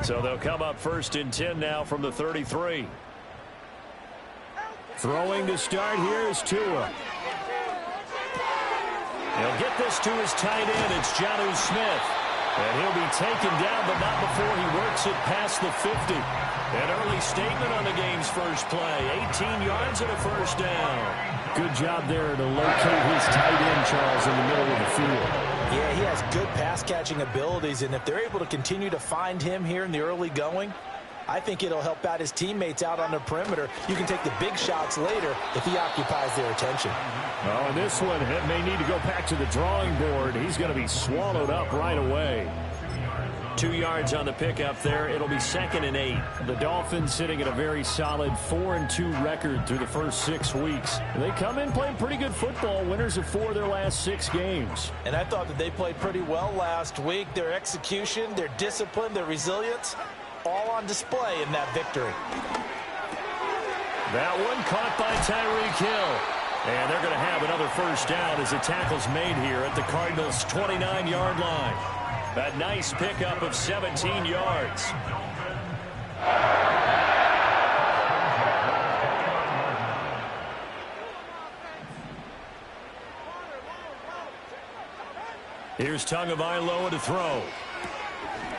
So they'll come up 1st and 10 now from the 33. Throwing to start here is Tua. He'll get this to his tight end. It's Jonnu Smith. And he'll be taken down, but not before he works it past the 50. An early statement on the game's first play. 18 yards and a first down. Good job there to locate his tight end, Charles, in the middle of the field. Yeah, he has good pass-catching abilities, and if they're able to continue to find him here in the early going, I think it'll help out his teammates out on the perimeter. You can take the big shots later if he occupies their attention. Oh, and this one may need to go back to the drawing board. He's going to be swallowed up right away. 2 yards on the pickup there. It'll be 2nd and 8. The Dolphins sitting at a very solid 4-2 record through the first 6 weeks. They come in playing pretty good football, winners of 4 of their last 6 games. And I thought that they played pretty well last week. Their execution, their discipline, their resilience, all on display in that victory. That one caught by Tyreek Hill. And they're going to have another first down as the tackle's made here at the Cardinals' 29-yard line. A nice pickup of 17 yards. Here's Tagovailoa to throw.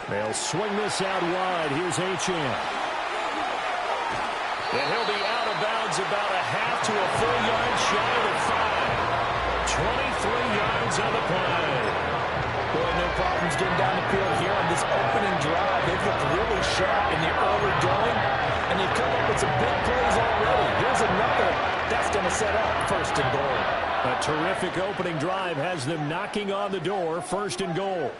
They'll swing this out wide. Here's Achane. And he'll be out of bounds about a half to a full yard shy of the 5. 23 yards on the play. Boy, no problems getting down the field here on this opening drive. They've looked really sharp in the early going, and they've come up with some big plays already. Here's another that's going to set up 1st and goal. A terrific opening drive has them knocking on the door. 1st and goal.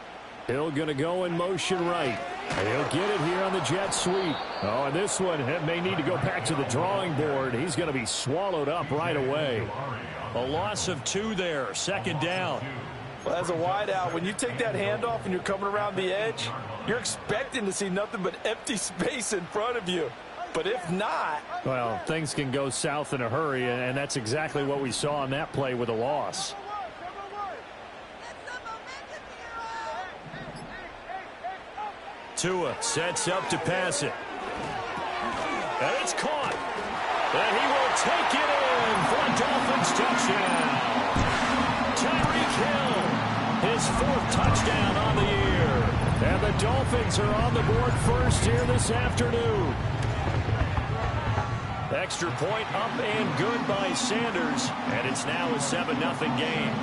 Hill going to go in motion right. And he'll get it here on the jet sweep. Oh, and this one may need to go back to the drawing board. He's going to be swallowed up right away. A loss of 2 there. 2nd down. Well, as a wideout, when you take that handoff and you're coming around the edge, you're expecting to see nothing but empty space in front of you. But if not... Well, things can go south in a hurry, and that's exactly what we saw on that play with a loss. Tua sets up to pass it. And it's caught. And he will take it in for a Dolphins touchdown. Tyreek Hill, his 4th touchdown on the year. And the Dolphins are on the board first here this afternoon. Extra point up and good by Sanders. And it's now a 7-0 game.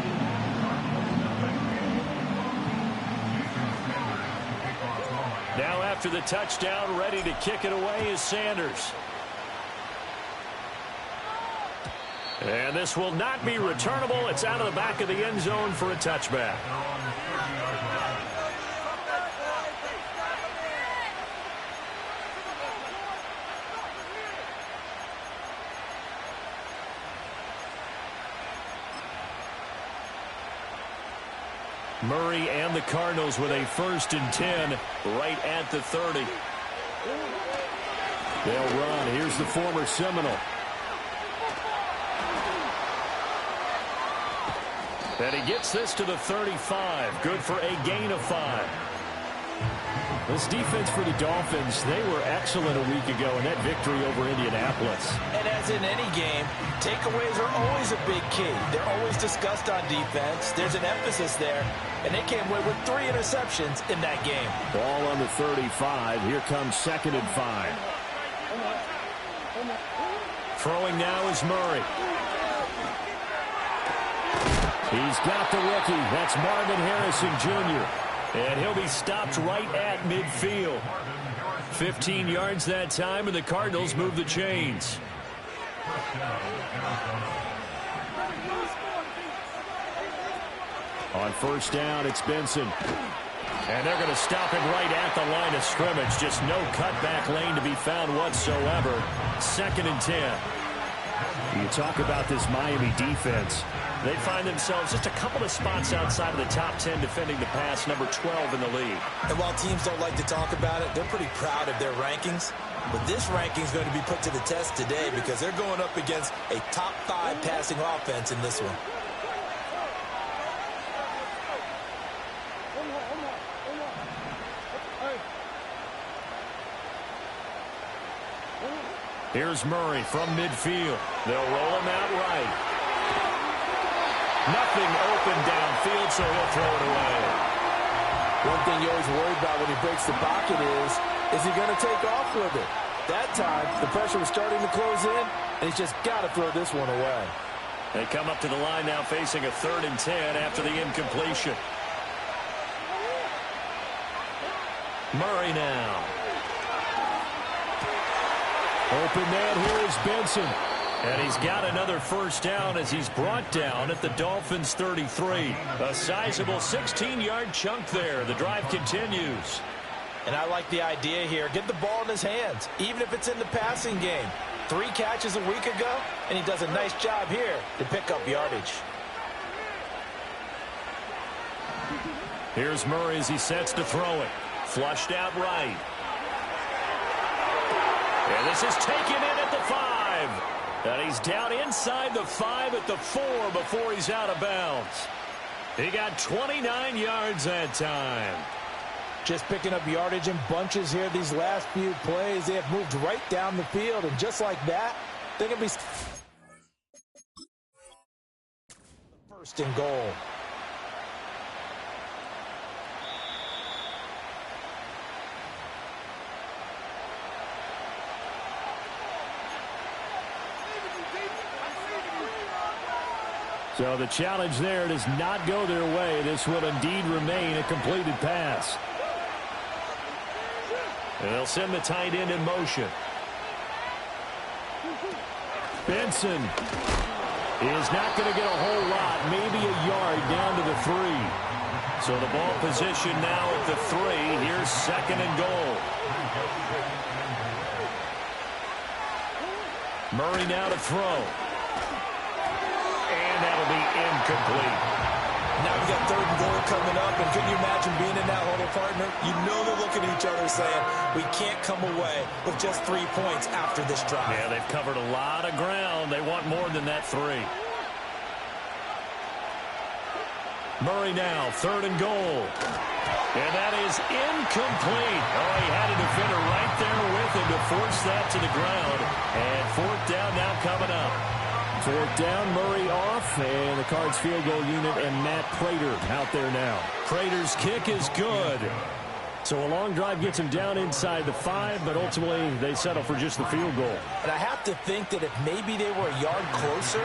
Now after the touchdown, ready to kick it away is Sanders. And this will not be returnable. It's out of the back of the end zone for a touchback. Murray and the Cardinals with a 1st and 10 right at the 30. They'll run. Here's the former Seminole. And he gets this to the 35. Good for a gain of 5. This defense for the Dolphins, they were excellent a week ago in that victory over Indianapolis. And as in any game, takeaways are always a big key. They're always discussed on defense. There's an emphasis there, and they came away with 3 interceptions in that game. Ball on the 35. Here comes 2nd and 5. Throwing now is Murray. He's got the rookie. That's Marvin Harrison Jr. And he'll be stopped right at midfield. 15 yards that time, and the Cardinals move the chains. On 1st down, it's Benson. And they're going to stop him right at the line of scrimmage. Just no cutback lane to be found whatsoever. 2nd and 10. You talk about this Miami defense. They find themselves just a couple of spots outside of the top 10 defending the pass, number 12 in the league. And while teams don't like to talk about it, they're pretty proud of their rankings. But this ranking is going to be put to the test today because they're going up against a top 5 passing offense in this one. Here's Murray from midfield. They'll roll him out right. Nothing open downfield, so he'll throw it away. One thing you always worry about when he breaks the pocket is he going to take off with it? That time, the pressure was starting to close in, and he's just got to throw this one away. They come up to the line now facing a 3rd and 10 after the incompletion. Murray now. Open man here is Benson. And he's got another first down as he's brought down at the Dolphins' 33. A sizable 16-yard chunk there. The drive continues. And I like the idea here. Get the ball in his hands, even if it's in the passing game. 3 catches a week ago, and he does a nice job here to pick up yardage. Here's Murray as he sets to throw it. Flushed out right. And this is taken in at the 5. And he's down inside the 5 at the 4 before he's out of bounds. He got 29 yards that time. Just picking up yardage in bunches here these last few plays. They have moved right down the field, and just like that, they're going to be 1st and goal. So the challenge there does not go their way. This will indeed remain a completed pass. And they'll send the tight end in motion. Benson is not going to get a whole lot, maybe a yard down to the 3. So the ball position now at the 3. Here's 2nd and goal. Murray now to throw. And that'll be incomplete. Now we've got 3rd and goal coming up, and can you imagine being in that huddle, partner? You know they're looking at each other saying, we can't come away with just 3 points after this drive. Yeah, they've covered a lot of ground. They want more than that 3. Murray now, 3rd and goal. And that is incomplete. Oh, he had a defender right there with him to force that to the ground. And 4th down now coming up. 4th down, Murray off, and the Cards field goal unit and Matt Prater out there now. Prater's kick is good. So a long drive gets him down inside the 5, but ultimately they settle for just the field goal. And I have to think that if maybe they were a yard closer,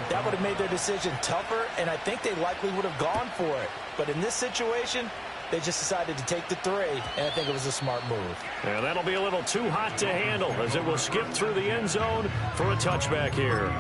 that would have made their decision tougher, and I think they likely would have gone for it. But in this situation, they just decided to take the 3, and I think it was a smart move. And that'll be a little too hot to handle as it will skip through the end zone for a touchback here.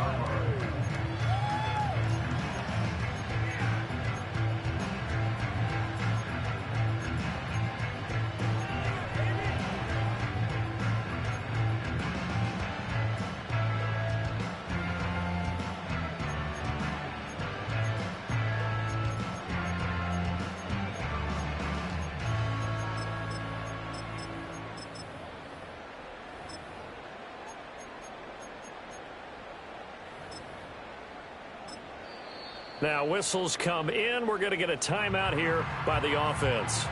Now whistles come in. We're going to get a timeout here by the offense.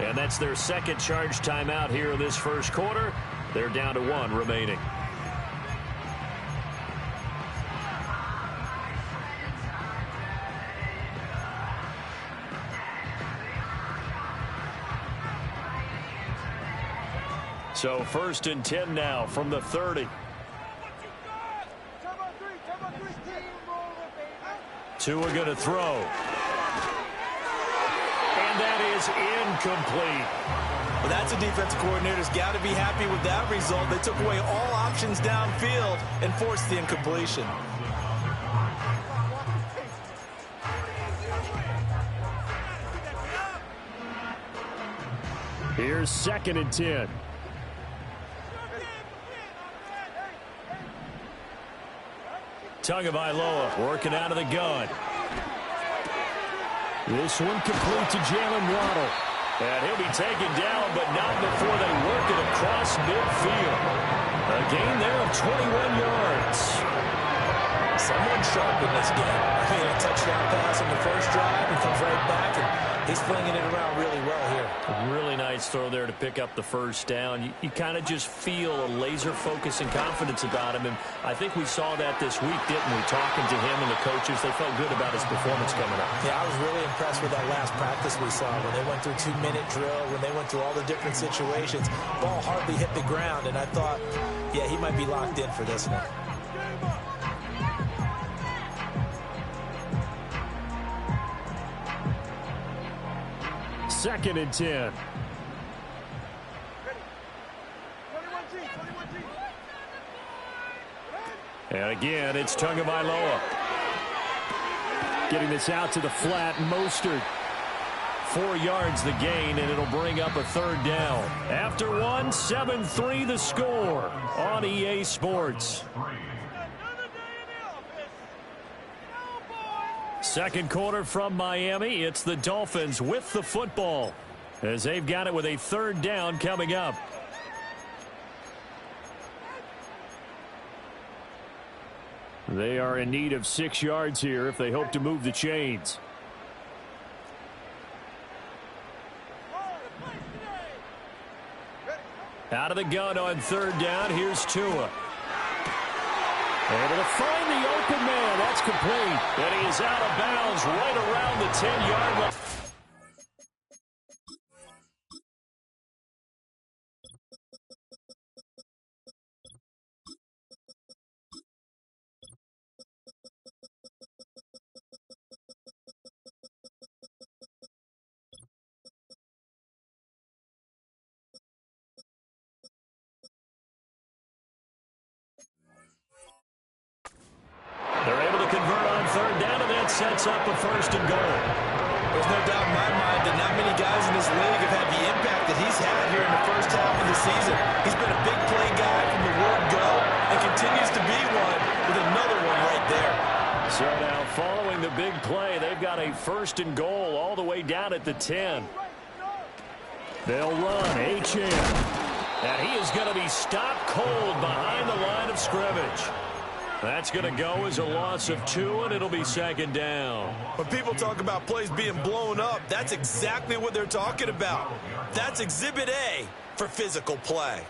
And that's their 2nd charge timeout here in this 1st quarter. They're down to 1 remaining. So 1st and 10 now from the 30. Tua going to throw. And that is incomplete. Well, that's a defensive coordinator's got to be happy with that result. They took away all options downfield and forced the incompletion. Here's 2nd and 10. Tagovailoa working out of the gun. This one complete to Jalen Waddle. And he'll be taken down, but not before they work it across midfield. A gain there of 21 yards. Someone sharp in this game. I mean, a touchdown pass on the first drive and comes right back and He's flinging it around really well here. A really nice throw there to pick up the first down. You kind of just feel a laser focus and confidence about him, and I think we saw that this week, didn't we? Talking to him and the coaches, they felt good about his performance coming up. Yeah, I was really impressed with that last practice we saw when they went through 2-minute drill, when they went through all the different situations. Ball hardly hit the ground, and I thought, yeah, he might be locked in for this one. Second and 10. And again, it's Tagovailoa. Getting this out to the flat. Mostert. 4 yards the gain, and it'll bring up a third down. After one, 7-3 the score on EA Sports. Second quarter from Miami. It's the Dolphins with the football as they've got it with a third down coming up. They are in need of 6 yards here if they hope to move the chains. Out of the gun on third down. Here's Tua. Able to find the open man. That's complete. And he is out of bounds right around the 10-yard line. They're able to convert on third down, and that sets up a first and goal. There's no doubt in my mind that not many guys in this league have had the impact that he's had here in the first half of the season. He's been a big play guy from the word go and continues to be one with another one right there. So now following the big play, they've got a first and goal all the way down at the 10. They'll run H.M. And he is going to be stopped cold behind the line of scrimmage. That's going to go as a loss of 2, and it'll be second down. When people talk about plays being blown up, that's exactly what they're talking about. That's Exhibit A for physical play.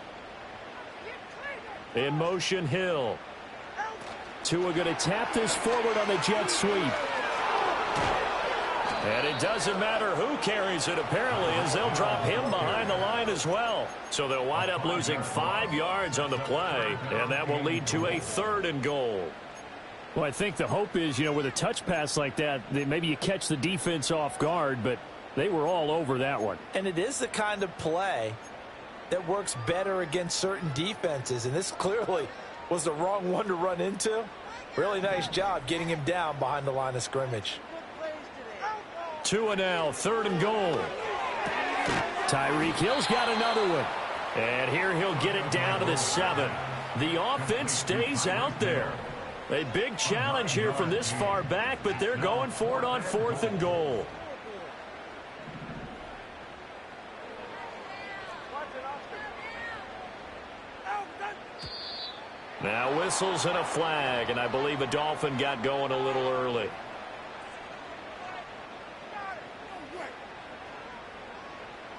In motion, Hill. Tua going to tap this forward on the jet sweep. And it doesn't matter who carries it, apparently, as they'll drop him behind the line as well. So they'll wind up losing 5 yards on the play, and that will lead to a third and goal. Well, I think the hope is, with a touch pass like that maybe you catch the defense off guard, but they were all over that one. And it is the kind of play that works better against certain defenses, and this clearly was the wrong one to run into. Really nice job getting him down behind the line of scrimmage. Tua now, third and goal. Tyreek Hill's got another one. And here he'll get it down to the 7. The offense stays out there. A big challenge here from this far back, but they're going for it on fourth and goal. Now whistles and a flag, and I believe a Dolphin got going a little early.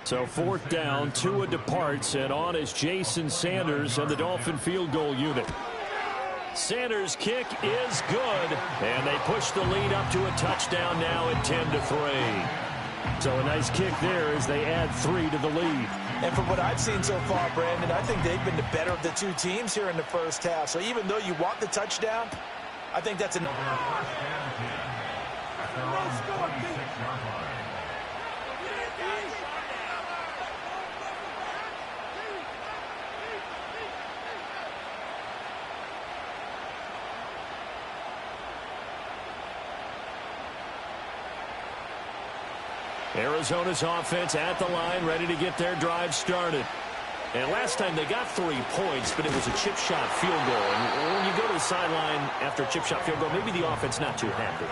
So fourth down, Tua departs, and on is Jason Sanders and the Dolphin field goal unit. Sanders' kick is good, and they push the lead up to a touchdown now at 10-3. So a nice kick there as they add 3 to the lead. And from what I've seen so far, Brandon, I think they've been the better of the two teams here in the first half. So even though you want the touchdown, I think that's enough. Arizona's offense at the line, ready to get their drive started. And last time they got 3 points, but it was a chip shot field goal. And when you go to the sideline after a chip shot field goal, maybe the offense not too happy.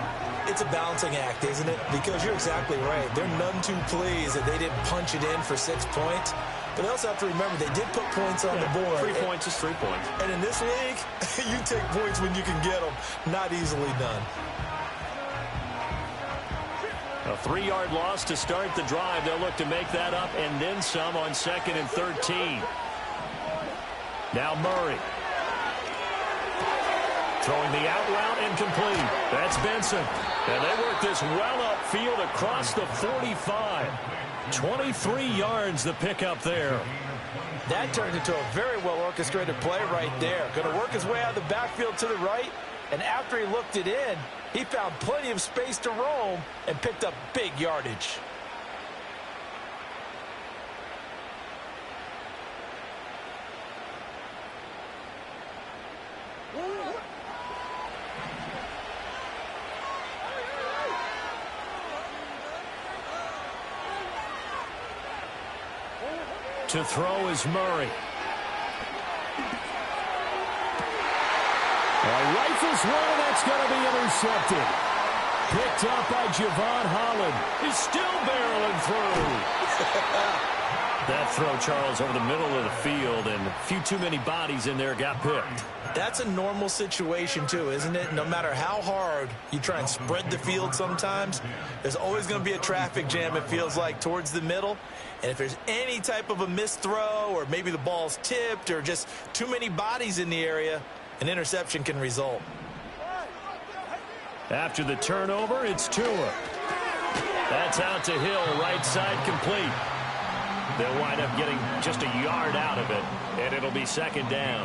It's a balancing act, isn't it? Because you're exactly right. They're none too pleased that they didn't punch it in for 6 points. But they also have to remember they did put points on the board. 3 points is 3 points. And in this league, you take points when you can get them. Not easily done. A 3-yard loss to start the drive. They'll look to make that up and then some on 2nd and 13. Now Murray. Throwing the out route incomplete. That's Benson. And they work this well upfield across the 45. 23 yards the pickup there. That turned into a very well-orchestrated play right there. Going to work his way out of the backfield to the right. And after he looked it in, he found plenty of space to roam and picked up big yardage. To throw is Murray. Rifles one, and that's going to be intercepted. Picked up by Javon Holland. He's still barreling through. That throw, Charles, over the middle of the field, and a few too many bodies in there got picked. That's a normal situation, too, isn't it? No matter how hard you try and spread the field sometimes, there's always going to be a traffic jam, it feels like, towards the middle. And if there's any type of a missed throw, or maybe the ball's tipped, or just too many bodies in the area, an interception can result. After the turnover, it's Tua. That's out to Hill, right side complete. They'll wind up getting just a yard out of it, and it'll be 2nd down.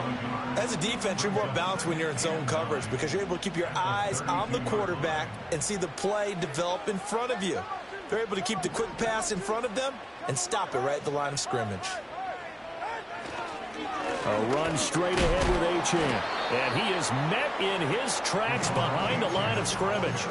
As a defense, you're more balanced when you're in zone coverage because you're able to keep your eyes on the quarterback and see the play develop in front of you. They're able to keep the quick pass in front of them and stop it right at the line of scrimmage. A run straight ahead with Achane. And he is met in his tracks behind the line of scrimmage.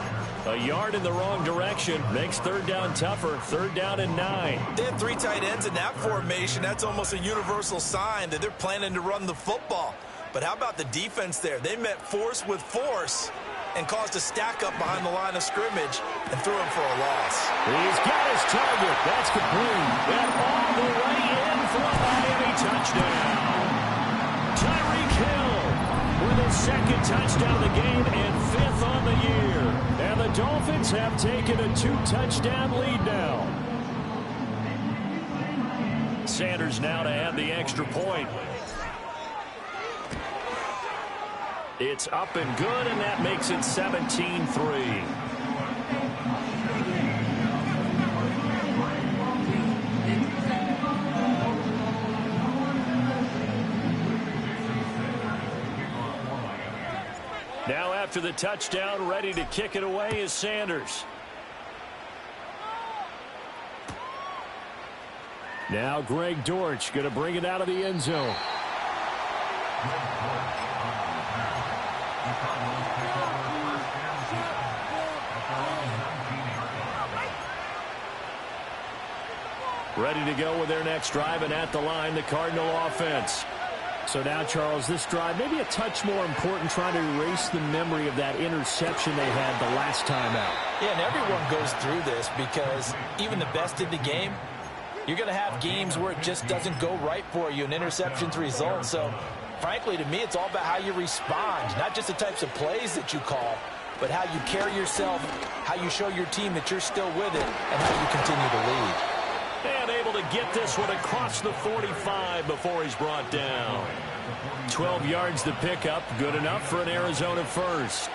A yard in the wrong direction makes 3rd down tougher. 3rd down and 9. They had 3 tight ends in that formation. That's almost a universal sign that they're planning to run the football. But how about the defense there? They met force with force and caused a stack up behind the line of scrimmage and threw him for a loss. He's got his target. That's complete. And all the way in for a Miami touchdown. Tyreek Hill with his 2nd touchdown of the game and 5th on the year. And the Dolphins have taken a 2-touchdown lead now. Sanders now to add the extra point. It's up and good, and that makes it 17-3. Now after the touchdown, ready to kick it away is Sanders. Now Greg Dortch going to bring it out of the end zone. Ready to go with their next drive, and at the line, the Cardinal offense. So now, Charles, this drive maybe a touch more important, trying to erase the memory of that interception they had the last time out. Yeah, and everyone goes through this because even the best in the game, you're going to have games where it just doesn't go right for you, and interceptions result. So, frankly, to me, it's all about how you respond, not just the types of plays that you call, but how you carry yourself, how you show your team that you're still with it, and how you continue to lead. And able to get this one across the 45 before he's brought down. 12 yards to pick up, good enough for an Arizona first.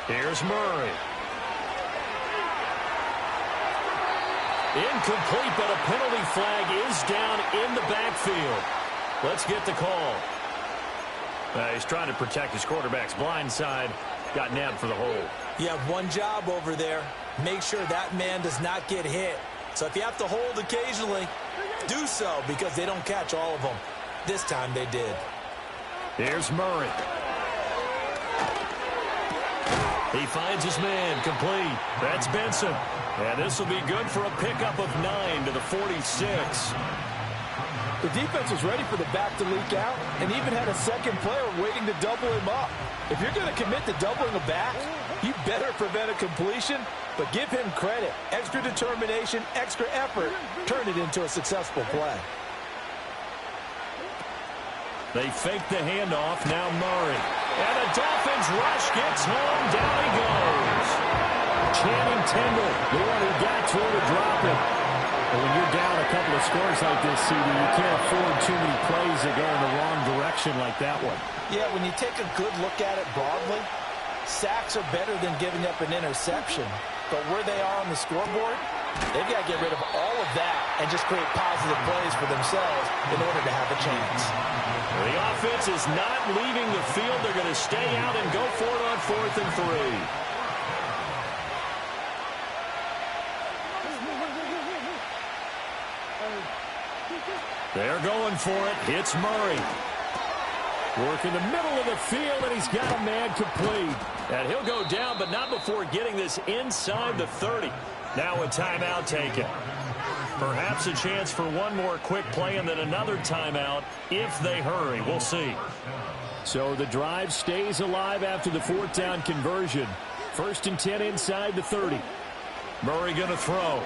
Here's Murray. Incomplete, but a penalty flag is down in the backfield. Let's get the call. He's trying to protect his quarterback's blind side. Got nabbed for the hold. You have one job over there. Make sure that man does not get hit. So if you have to hold occasionally, do so because they don't catch all of them. This time they did. Here's Murray. He finds his man complete. That's Benson. And this will be good for a pickup of 9 to the 46. The defense was ready for the back to leak out and even had a second player waiting to double him up. If you're going to commit to doubling a back, you better prevent a completion, but give him credit. Extra determination, extra effort, turn it into a successful play. They fake the handoff. Now Murray. And the Dolphins rush gets home. Down he goes. Channing Tindall, the one who got through to drop it. But when you're down a couple of scores like this, CD, you can't afford too many plays that go in the wrong direction like that one. Yeah, when you take a good look at it broadly, sacks are better than giving up an interception. But where they are on the scoreboard, they've got to get rid of all of that and just create positive plays for themselves in order to have a chance. The offense is not leaving the field. They're going to stay out and go for it on 4th and 3. They're going for it. It's Murray. Work in the middle of the field, and he's got a man complete. And he'll go down, but not before getting this inside the 30. Now a timeout taken. Perhaps a chance for one more quick play and then another timeout if they hurry. We'll see. So the drive stays alive after the 4th down conversion. 1st and 10 inside the 30. Murray going to throw.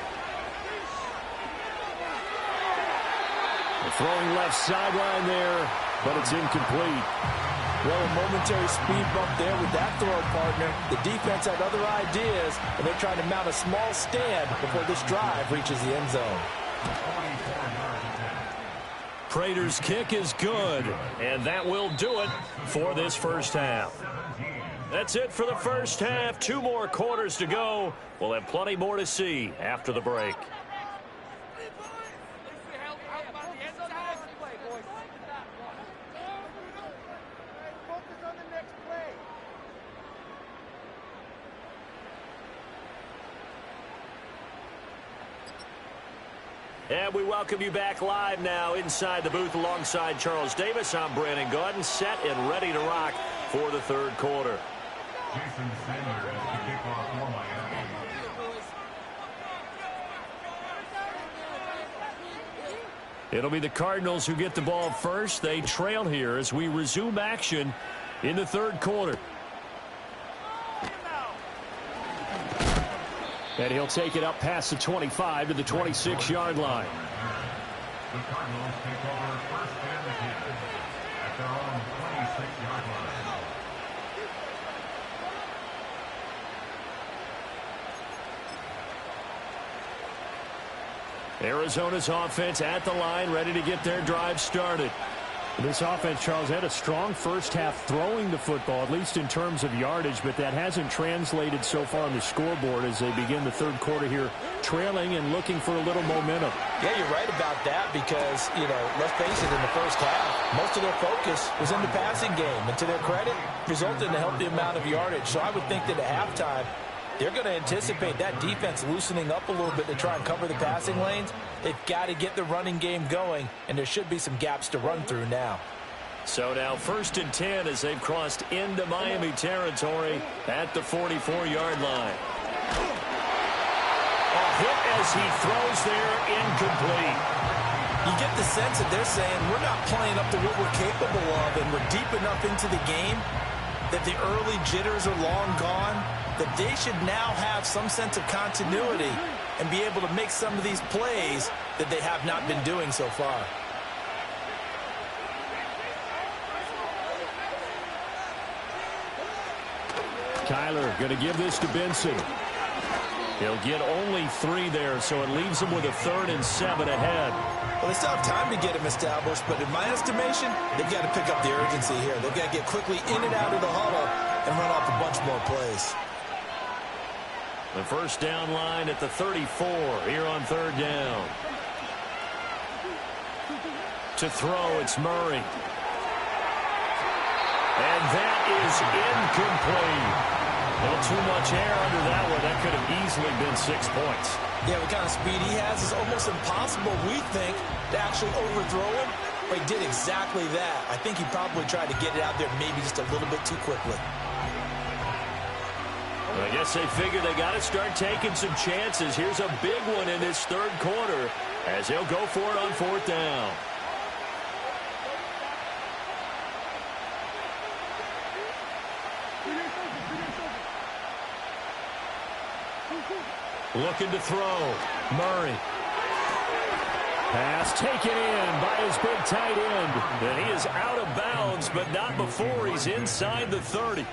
Throwing left sideline there, but it's incomplete. Well, a momentary speed bump there with that throw partner. The defense had other ideas, and they're trying to mount a small stand before this drive reaches the end zone. Prater's kick is good, and that will do it for this first half. That's it for the first half. 2 more quarters to go. We'll have plenty more to see after the break. And we welcome you back live now inside the booth alongside Charles Davis. I'm Brandon Gaudin, set and ready to rock for the 3rd quarter. Jason Sanders is the kickoff for Miami. It'll be the Cardinals who get the ball first. They trail here as we resume action in the 3rd quarter. And he'll take it up past the 25 to the 26-yard line. The Cardinals take over 1st and 10 at their own 26-yard line. Arizona's offense at the line, ready to get their drive started. This offense, Charles, had a strong first half throwing the football, at least in terms of yardage, but that hasn't translated so far on the scoreboard as they begin the 3rd quarter here, trailing and looking for a little momentum. Yeah, you're right about that because, let's face it, in the first half, most of their focus was in the passing game. And to their credit, resulted in a healthy amount of yardage. So I would think that at halftime, they're going to anticipate that defense loosening up a little bit to try and cover the passing lanes. They've got to get the running game going, and there should be some gaps to run through now. So now 1st and 10 as they've crossed into Miami territory at the 44-yard line. A hit as he throws there, incomplete. You get the sense that they're saying we're not playing up to what we're capable of, and we're deep enough into the game that the early jitters are long gone, that they should now have some sense of continuity and be able to make some of these plays that they have not been doing so far. Kyler going to give this to Benson. He'll get only 3 there, so it leaves him with a 3rd and 7 ahead. Well, they still have time to get him established, but in my estimation, they've got to pick up the urgency here. They've got to get quickly in and out of the huddle and run off a bunch more plays. The first down line at the 34 here on 3rd down. To throw, it's Murray. And that is incomplete. Well, too much air under that one. That could have easily been 6 points. Yeah, what kind of speed he has is almost impossible, we think, to actually overthrow him. But he did exactly that. I think he probably tried to get it out there maybe just a little bit too quickly. Well, I guess they figure they got to start taking some chances. Here's a big one in this 3rd quarter as they'll go for it on 4th down. Looking to throw. Murray. Pass taken in by his big tight end. And he is out of bounds, but not before he's inside the 30.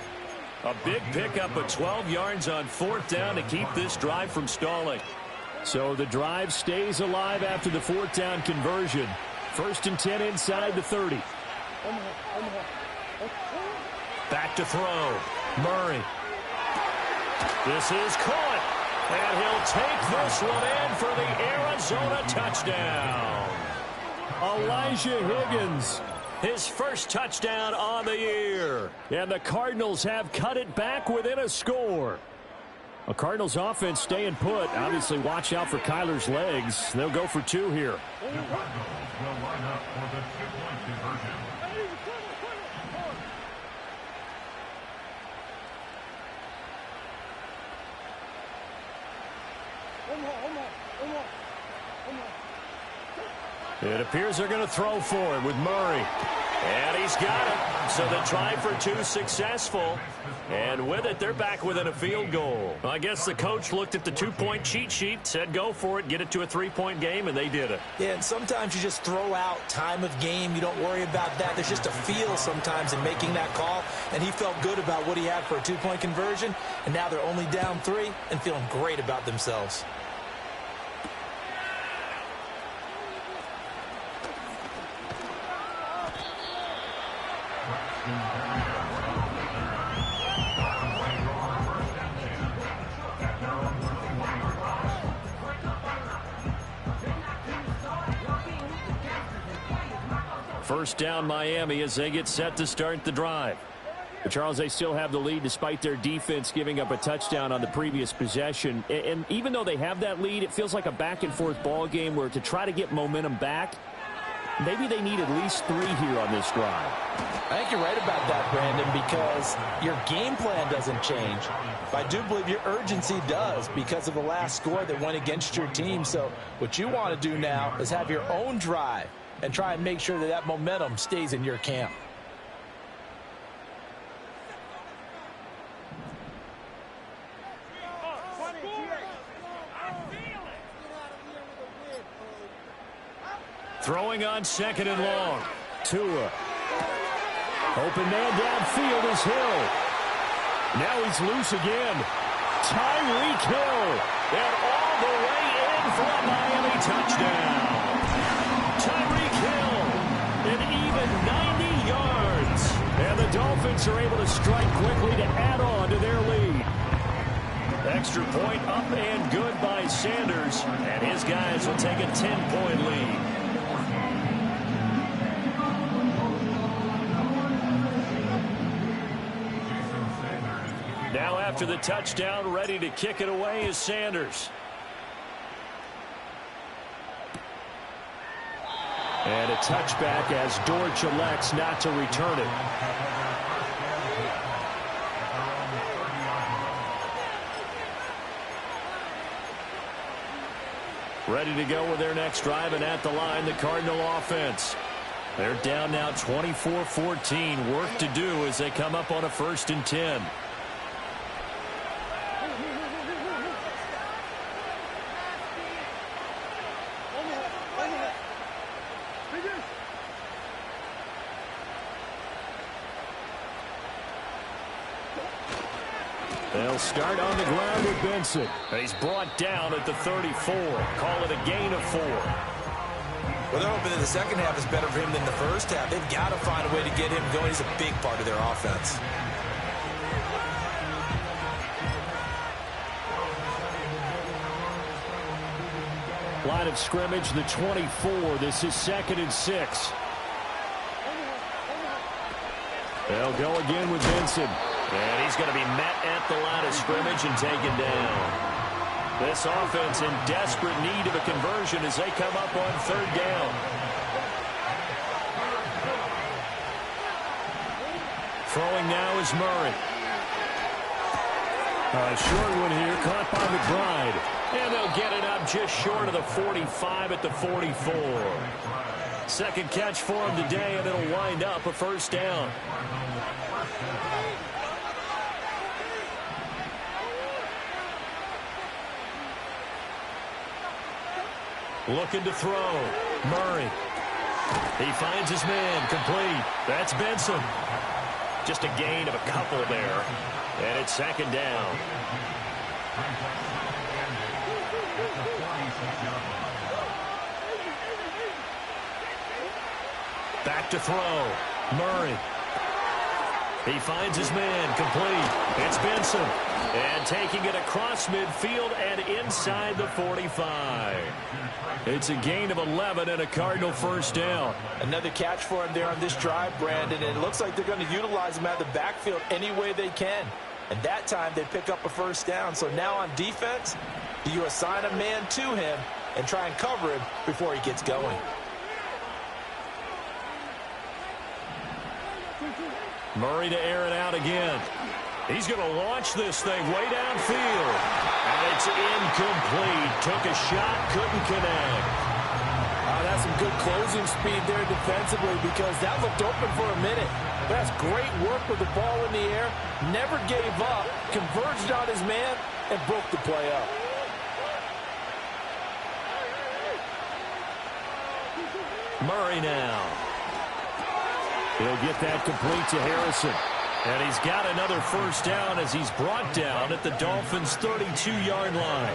A big pickup of 12 yards on 4th down to keep this drive from stalling. So the drive stays alive after the 4th down conversion. 1st and 10 inside the 30. Back to throw. Murray. This is caught. And he'll take this one in for the Arizona touchdown. Elijah Higgins, his first touchdown on the year. And the Cardinals have cut it back within a score. A Cardinals offense staying put. Obviously, watch out for Kyler's legs. They'll go for 2 here. The Cardinals will line up for the 2-point conversion. It appears they're going to throw for it with Murray. And he's got it. So the try for 2 successful. And with it, they're back within a field goal. Well, I guess the coach looked at the 2-point cheat sheet, said go for it, get it to a 3-point game, and they did it. Yeah, and sometimes you just throw out time of game. You don't worry about that. There's just a feel sometimes in making that call. And he felt good about what he had for a 2-point conversion. And now they're only down 3 and feeling great about themselves. First down Miami as they get set to start the drive. But Charles, they still have the lead despite their defense giving up a touchdown on the previous possession. And even though they have that lead, it feels like a back-and-forth ball game where to try to get momentum back, maybe they need at least 3 here on this drive. I think you're right about that, Brandon, because your game plan doesn't change. But I do believe your urgency does because of the last score that went against your team. So what you want to do now is have your own drive and try and make sure that that momentum stays in your camp. Throwing on 2nd and long. Tua. Open man downfield is Hill. Now he's loose again. Tyreek Hill. And all the way in for a Miami touchdown. Tyreek Hill. An even 90 yards. And the Dolphins are able to strike quickly to add on to their lead. Extra point up and good by Sanders. And his guys will take a 10-point lead. Now after the touchdown, ready to kick it away is Sanders. And a touchback as Dortch elects not to return it. Ready to go with their next drive, and at the line, the Cardinal offense. They're down now 24-14. Work to do as they come up on a 1st and 10. They'll start on the ground with Benson. He's brought down at the 34. Call it a gain of 4. Well, they're hoping that the second half is better for him than the first half. They've got to find a way to get him going. He's a big part of their offense. Line of scrimmage, the 24. This is 2nd and 6. They'll go again with Benson. And he's going to be met at the line of scrimmage and taken down. This offense in desperate need of a conversion as they come up on 3rd down. Throwing now is Murray. A short one here, caught by McBride. And they'll get it up just short of the 45 at the 44. Second catch for him today, and it'll wind up a 1st down. Looking to throw. Murray. He finds his man. Complete. That's Benson. Just a gain of a couple there. And it's second down. Back to throw. Murray. He finds his man. Complete. It's Benson. And taking it across midfield and inside the 45. It's a gain of 11 and a Cardinal first down. Another catch for him there on this drive, Brandon. And it looks like they're going to utilize him out of the backfield any way they can. And that time they pick up a first down. So now on defense, do you assign a man to him and try and cover him before he gets going? Murray to air it out again. He's going to launch this thing way downfield. And it's incomplete. Took a shot, couldn't connect. That's some good closing speed there defensively because that looked open for a minute. But that's great work with the ball in the air. Never gave up. Converged on his man and broke the play up. Murray now. He'll get that complete to Harrison. And he's got another first down as he's brought down at the Dolphins' 32-yard line.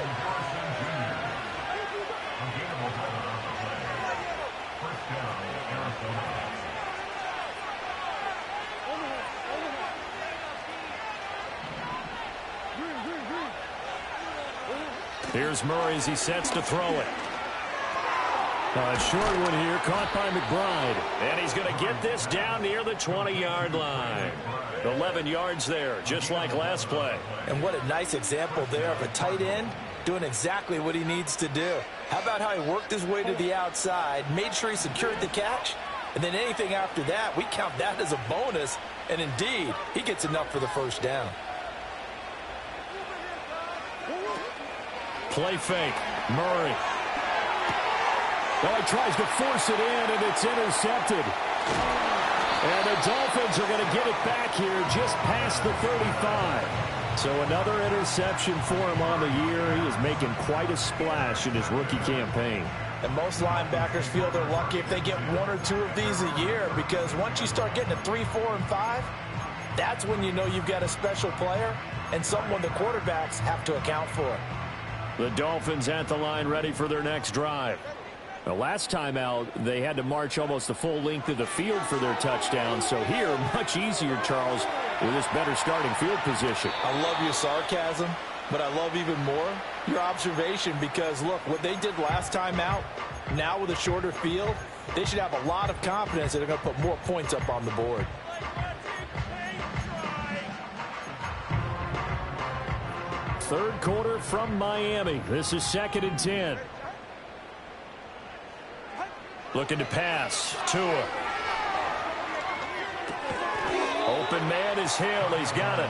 Here's Murray as he sets to throw it. Short one here, caught by McBride. And he's going to get this down near the 20-yard line. 11 yards there, just like last play. And what a nice example there of a tight end doing exactly what he needs to do. How about how he worked his way to the outside, made sure he secured the catch, and then anything after that, we count that as a bonus. And indeed, he gets enough for the first down. Play fake. Murray. Well, he tries to force it in, and it's intercepted. And the Dolphins are going to get it back here just past the 35. So another interception for him on the year. He is making quite a splash in his rookie campaign. And most linebackers feel they're lucky if they get one or two of these a year because once you start getting to 3, 4, and 5, that's when you know you've got a special player and someone the quarterbacks have to account for. The Dolphins at the line ready for their next drive. The last time out, they had to march almost the full length of the field for their touchdown. So here, much easier, Charles, with this better starting field position. I love your sarcasm, but I love even more your observation because, look, what they did last time out, now with a shorter field, they should have a lot of confidence that they're going to put more points up on the board. Third quarter from Miami. This is 2nd and 10. Looking to pass. Tua. Open man is Hill. He's got it.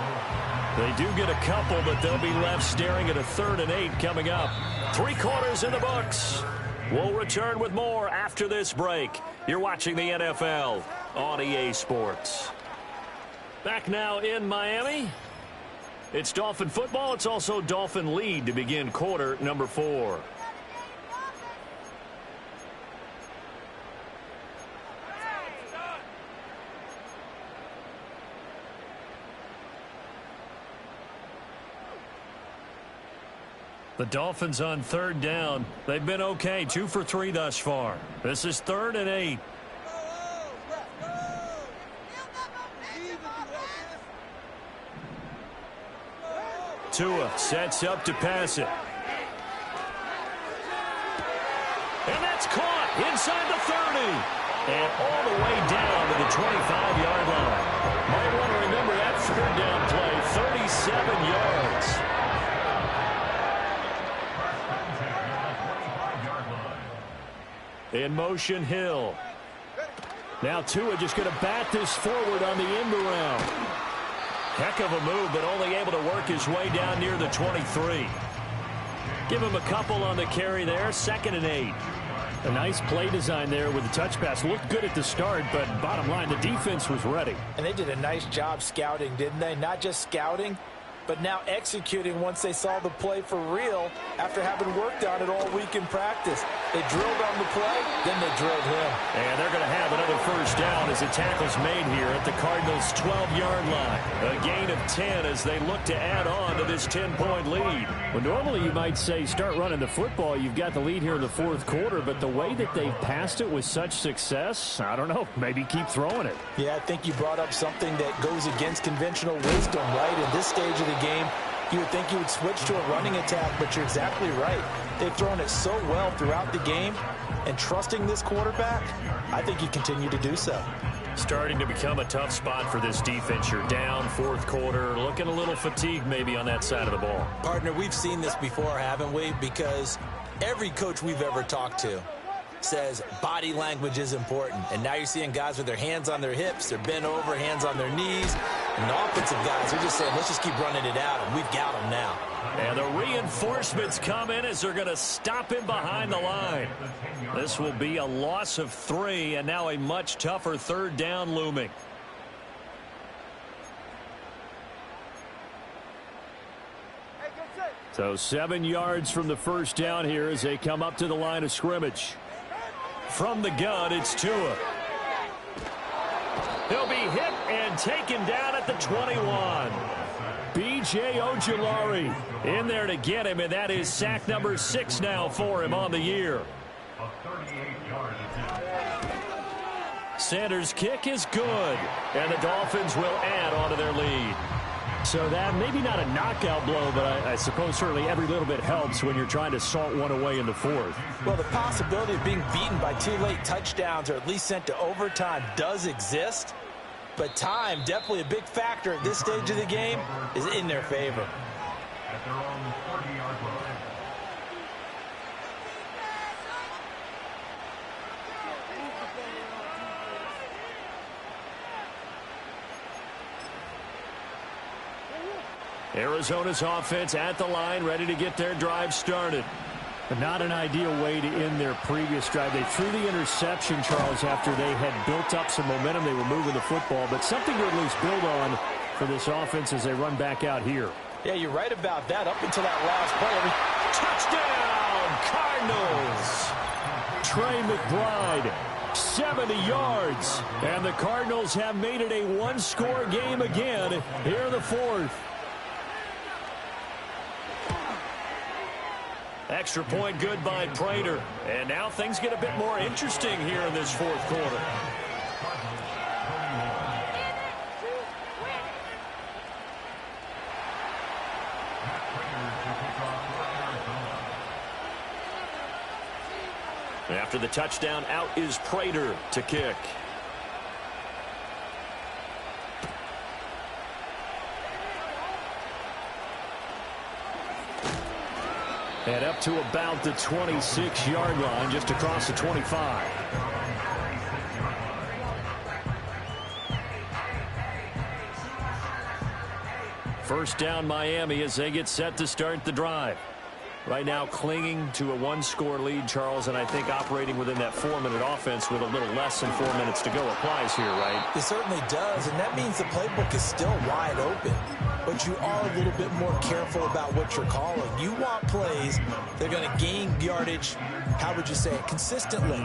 They do get a couple, but they'll be left staring at a 3rd and 8 coming up. 3 quarters in the books. We'll return with more after this break. You're watching the NFL on EA Sports. Back now in Miami. It's Dolphin football. It's also Dolphin lead to begin quarter number 4. The Dolphins on 3rd down. They've been okay, 2 for 3 thus far. This is 3rd and 8. Tua sets up to pass it. And that's caught inside the 30. And all the way down to the 25-yard line. Might want to remember that 3rd down play, 37 yards. In motion, Hill. Now Tua just going to bat this forward on the end around. Heck of a move, but only able to work his way down near the 23. Give him a couple on the carry there. 2nd and 8. A nice play design there with the touch pass. Looked good at the start, but bottom line, the defense was ready. And they did a nice job scouting, didn't they? Not just scouting, but now executing once they saw the play for real after having worked on it all week in practice. They drilled on the play, then they drilled him. And they're going to have another first down as the tackle's made here at the Cardinals' 12-yard line. A gain of 10 as they look to add on to this 10-point lead. Well, normally you might say start running the football. You've got the lead here in the fourth quarter, but the way that they've passed it with such success, I don't know, maybe keep throwing it. Yeah, I think you brought up something that goes against conventional wisdom, right? In this stage of the game, you would think you would switch to a running attack, but you're exactly right. They've thrown it so well throughout the game, and trusting this quarterback, I think you continue to do so. Starting to become a tough spot for this defense. You're down fourth quarter, looking a little fatigued maybe on that side of the ball. Partner, we've seen this before, haven't we? Because every coach we've ever talked to says body language is important. And now you're seeing guys with their hands on their hips, they're bent over, hands on their knees. And the offensive guys are just saying, let's just keep running it out, and we've got them now. And the reinforcements come in as they're going to stop him behind the line. This will be a loss of 3, and now a much tougher third down looming. So 7 yards from the first down here as they come up to the line of scrimmage. From the gun, it's Tua. He'll be hit and taken down at the 21. B.J. Ojulari in there to get him, and that is sack number 6 now for him on the year. Sanders' kick is good, and the Dolphins will add on to their lead. So that maybe not a knockout blow, but I suppose certainly every little bit helps when you're trying to salt one away in the fourth. Well, the possibility of being beaten by 2 late touchdowns or at least sent to overtime does exist. But time, definitely a big factor at this stage of the game, is in their favor. At their own 30-yard line. Arizona's offense at the line, ready to get their drive started. But not an ideal way to end their previous drive. They threw the interception, Charles, after they had built up some momentum. They were moving the football, but something to at least build on for this offense as they run back out here. Yeah, you're right about that. Up until that last play. Touchdown, Cardinals! Trey McBride, 70 yards. And the Cardinals have made it a one-score game again here in the fourth. Extra point good by Prater. And now things get a bit more interesting here in this fourth quarter. After the touchdown, out is Prater to kick. And up to about the 26-yard line, just across the 25. First down, Miami, as they get set to start the drive. Right now clinging to a one-score lead, Charles, and I think operating within that 4-minute offense with a little less than 4 minutes to go applies here, right? It certainly does, and that means the playbook is still wide open. But you are a little bit more careful about what you're calling. You want plays that are going to gain yardage, how would you say it, consistently,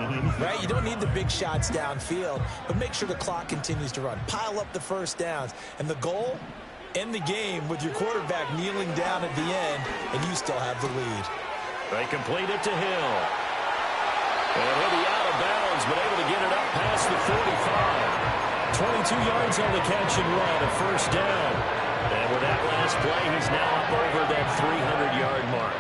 right? You don't need the big shots downfield, but make sure the clock continues to run. Pile up the first downs. And the goal, end the game with your quarterback kneeling down at the end, and you still have the lead. They complete it to Hill. And he'll be out of bounds, but able to get it up past the 45. 22 yards on the catch and run, a first down. And with that last play, he's now up over that 300-yard mark.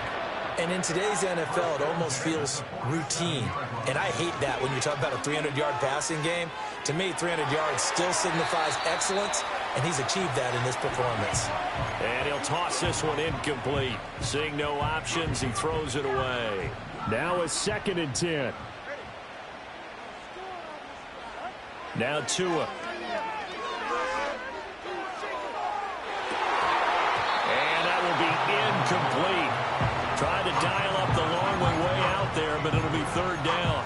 And in today's NFL, it almost feels routine. And I hate that when you talk about a 300-yard passing game. To me, 300 yards still signifies excellence, and he's achieved that in this performance. And he'll toss this one incomplete. Seeing no options, he throws it away. Now a 2nd and 10. Now Tua. Incomplete. Tried to dial up the long way out there, but it'll be third down.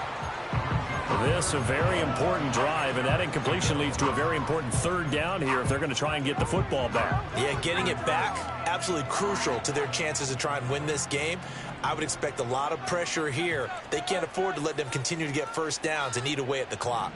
The This a very important drive, and that incompletion leads to a very important third down here if they're going to try and get the football back. Yeah, getting it back, absolutely crucial to their chances to try and win this game. I would expect a lot of pressure here. They can't afford to let them continue to get first downs and eat away at the clock.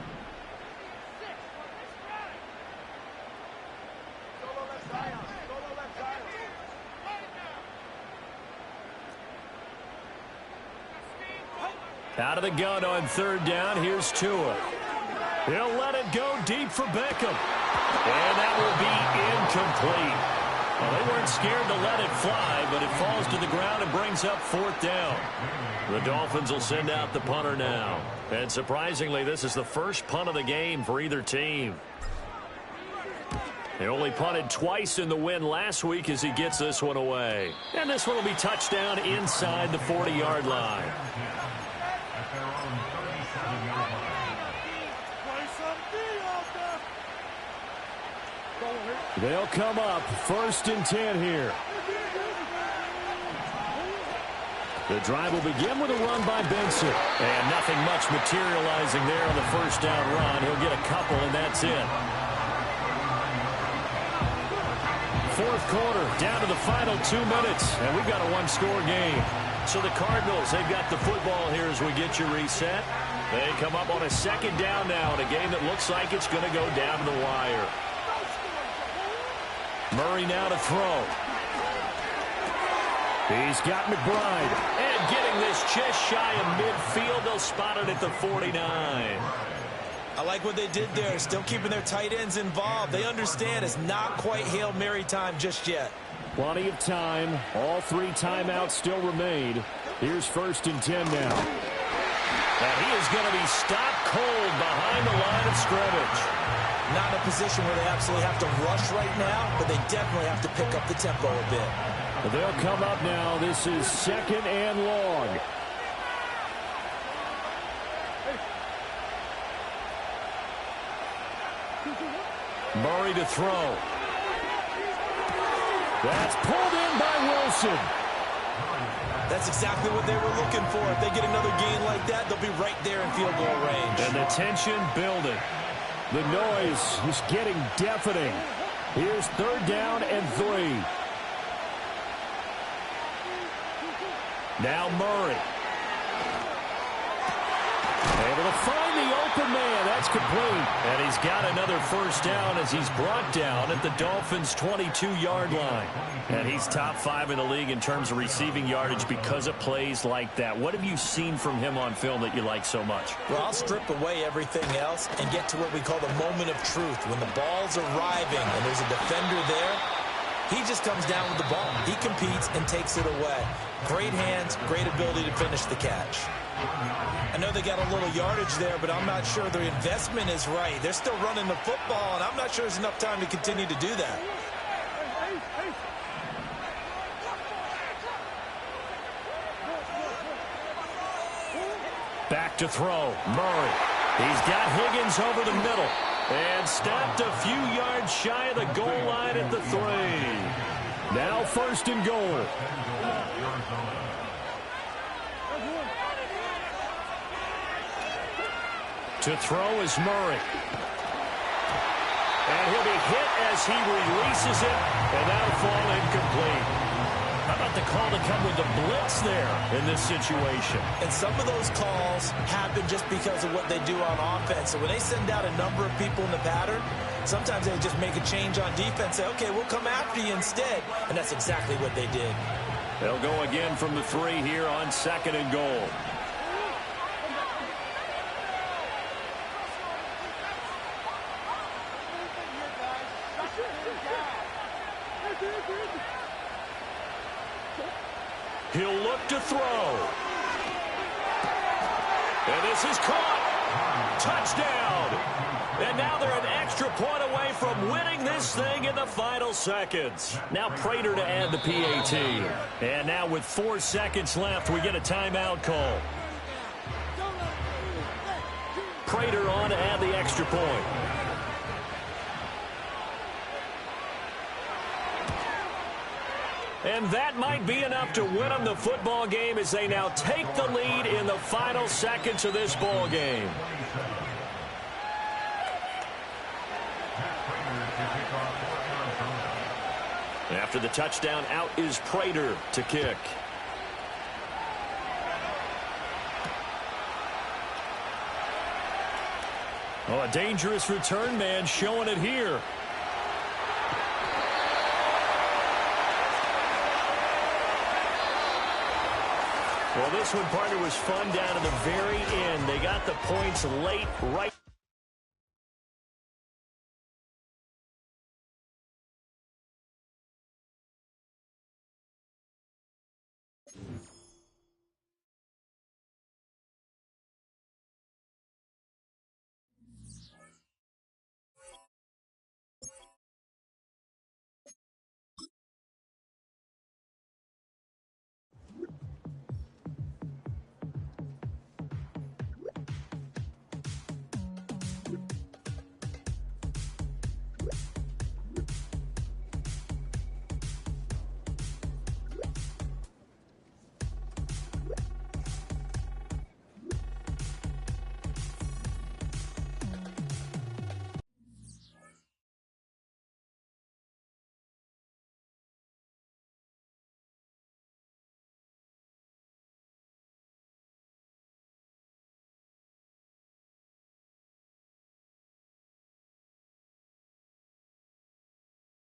Out of the gun on third down, here's Tua. He'll let it go deep for Beckham. And that will be incomplete. Well, they weren't scared to let it fly, but it falls to the ground and brings up fourth down. The Dolphins will send out the punter now. And surprisingly, this is the first punt of the game for either team. They only punted twice in the win last week as he gets this one away. And this one will be touchdown inside the 40-yard line. They'll come up first and 10 here. The drive will begin with a run by Benson. And nothing much materializing there on the first down run. He'll get a couple, and that's it. Fourth quarter, down to the final 2 minutes, and we've got a one-score game. So the Cardinals, they've got the football here as we get you reset. They come up on a second down now in a game that looks like it's going to go down to the wire. Murray now to throw. He's got McBride. And getting this just shy of midfield. They'll spot it at the 49. I like what they did there, still keeping their tight ends involved. They understand it's not quite Hail Mary time just yet. Plenty of time. All 3 timeouts still remain. Here's first and 10 now. And he is going to be stopped cold behind the line of scrimmage. Not in a position where they absolutely have to rush right now, but they definitely have to pick up the tempo a bit. They'll come up now. This is second and long. Murray to throw. That's pulled in by Wilson. That's exactly what they were looking for. If they get another gain like that, they'll be right there in field goal range. And the tension building. The noise is getting deafening. Here's third down and 3. Now Murray. Able to find the open man. That's complete. And he's got another first down as he's brought down at the Dolphins' 22-yard line. And he's top 5 in the league in terms of receiving yardage because of plays like that. What have you seen from him on film that you like so much? Well, I'll strip away everything else and get to what we call the moment of truth. When the ball's arriving and there's a defender there, he just comes down with the ball. He competes and takes it away. Great hands, great ability to finish the catch. I know they got a little yardage there, but I'm not sure their investment is right. They're still running the football, and I'm not sure there's enough time to continue to do that. Back to throw. Murray. He's got Higgins over the middle. And stopped a few yards shy of the goal line at the 3. Now first and goal. To throw is Murray. And he'll be hit as he releases it. And that'll fall incomplete. How about the call to come with the blitz there in this situation? And some of those calls happen just because of what they do on offense. So when they send out a number of people in the pattern, sometimes they just make a change on defense, say, okay, we'll come after you instead. And that's exactly what they did. They'll go again from the 3 here on second and goal. He'll look to throw. And this is caught. Touchdown. And now they're an extra point away from winning this thing in the final seconds. Now Prater to add the PAT. And now with 4 seconds left, we get a timeout call. Prater on to add the extra point. And that might be enough to win them the football game as they now take the lead in the final seconds of this ball game. After the touchdown, out is Prater to kick. Oh, a dangerous return man showing it here. Well, this one, partner, was fun down to the very end. They got the points late, right